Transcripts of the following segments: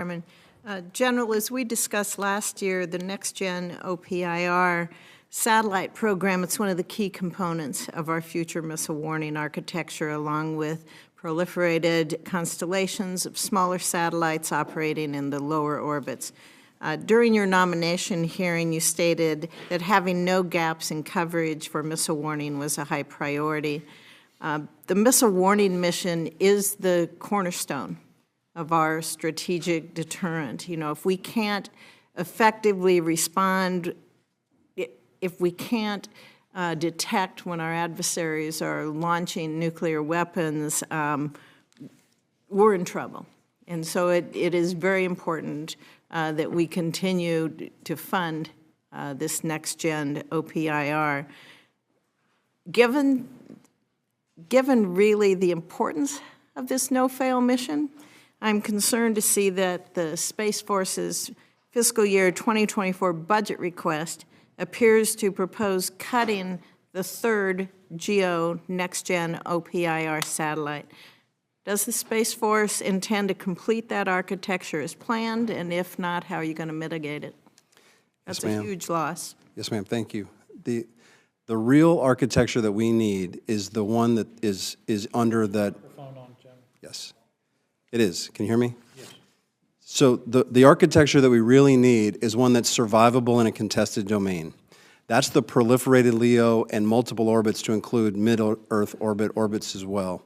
Chairman. General, as we discussed last year, the next-gen OPIR satellite program, it's one of the key components of our future missile warning architecture, along with proliferated constellations of smaller satellites operating in the lower orbits. During your nomination hearing, you stated that having no gaps in coverage for missile warning was a high priority. The missile warning mission is the cornerstone of our strategic deterrent. You know, if we can't effectively respond, if we can't detect when our adversaries are launching nuclear weapons, we're in trouble. And so it is very important that we continue to fund this next-gen OPIR. Given really the importance of this no-fail mission, I'm concerned to see that the Space Force's fiscal year 2024 budget request appears to propose cutting the third GEO next-gen OPIR satellite. Does the Space Force intend to complete that architecture as planned? And if not, how are you going to mitigate it? That's a huge loss. Yes, ma'am. Thank you. The real architecture that we need is the one that is under that. Microphone on, Jim. Yes, it is. Can you hear me? Yes. So the architecture that we really need is one that's survivable in a contested domain. That's the proliferated LEO and multiple orbits to include mid-Earth orbits as well.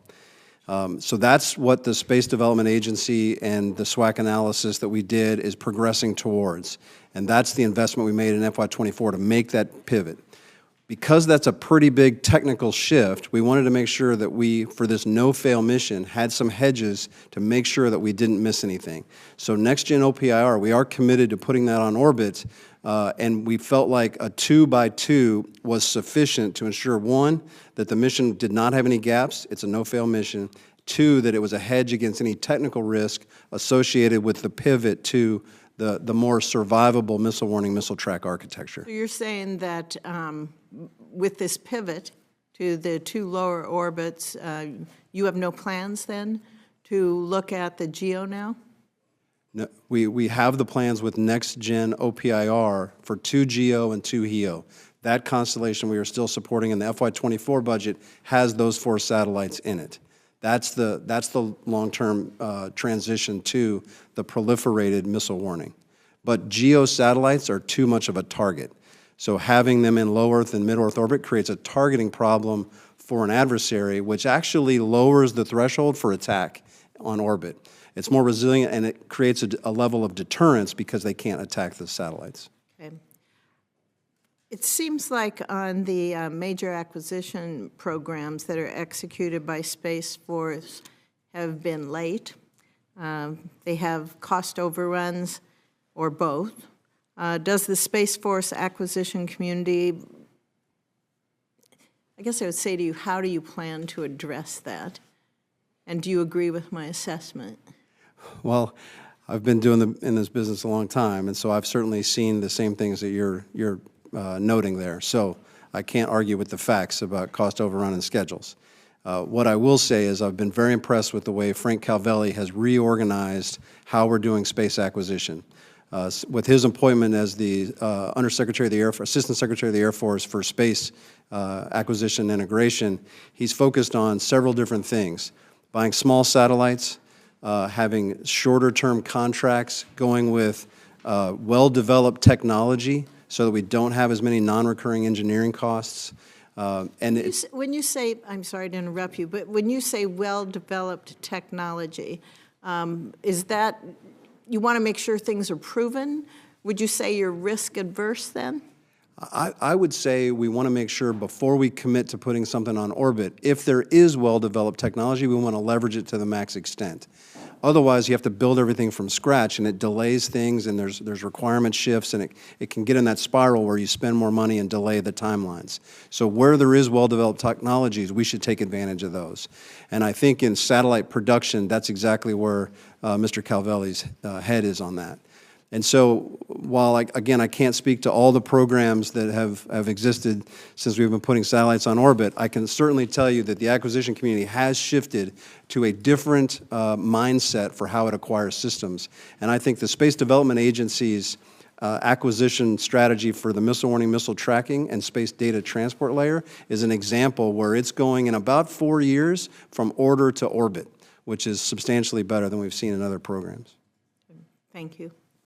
So that's what the Space Development Agency and the SWAC analysis that we did is progressing towards. And that's the investment we made in FY24 to make that pivot. Because that's a pretty big technical shift, we wanted to make sure that we, for this no-fail mission, had some hedges to make sure that we didn't miss anything. So next-gen OPIR, we are committed to putting that on orbit, and we felt like a 2x2 was sufficient to ensure, one, that the mission did not have any gaps, it's a no-fail mission, two, that it was a hedge against any technical risk associated with the pivot to the more survivable missile warning, missile track architecture. So you're saying that with this pivot to the two lower orbits, you have no plans then to look at the GEO now? No, we have the plans with next-gen OPIR for 2 GEO and 2 HEO. That constellation we are still supporting in the FY24 budget has those 4 satellites in it. That's the long-term transition to the proliferated missile warning. But GEO satellites are too much of a target. So having them in low Earth and mid-Earth orbit creates a targeting problem for an adversary, which actually lowers the threshold for attack on orbit. It's more resilient, and it creates a level of deterrence because they can't attack the satellites. Okay. It seems like on the major acquisition programs that are executed by Space Force have been late. They have cost overruns or both. Does the Space Force acquisition community, I guess I would say to you, how do you plan to address that? And do you agree with my assessment? Well, I've been doing in this business a long time, and so I've certainly seen the same things that you're noting there. So I can't argue with the facts about cost overrun and schedules. What I will say is I've been very impressed with the way Frank Calvelli has reorganized how we're doing space acquisition. With his appointment as the Undersecretary of the Air Force, Assistant Secretary of the Air Force for Space Acquisition and Integration, he's focused on several different things: buying small satellites, having shorter-term contracts, going with well-developed technology so that we don't have as many non-recurring engineering costs. When you say, I'm sorry to interrupt you, but when you say well-developed technology, is that you want to make sure things are proven? Would you say you're risk-adverse then? I would say we want to make sure before we commit to putting something on orbit, if there is well-developed technology, we want to leverage it to the max extent. Otherwise, you have to build everything from scratch, and it delays things, and there's requirement shifts, and it can get in that spiral where you spend more money and delay the timelines. So where there is well-developed technologies, we should take advantage of those. And I think in satellite production, that's exactly where Mr. Calvelli's head is on that. And so while, again, I can't speak to all the programs that have existed since we've been putting satellites on orbit, I can certainly tell you that the acquisition community has shifted to a different mindset for how it acquires systems. And I think the Space Development Agency's acquisition strategy for the missile warning, missile tracking, and space data transport layer is an example where it's going in about 4 years from order to orbit, which is substantially better than we've seen in other programs. Thank you.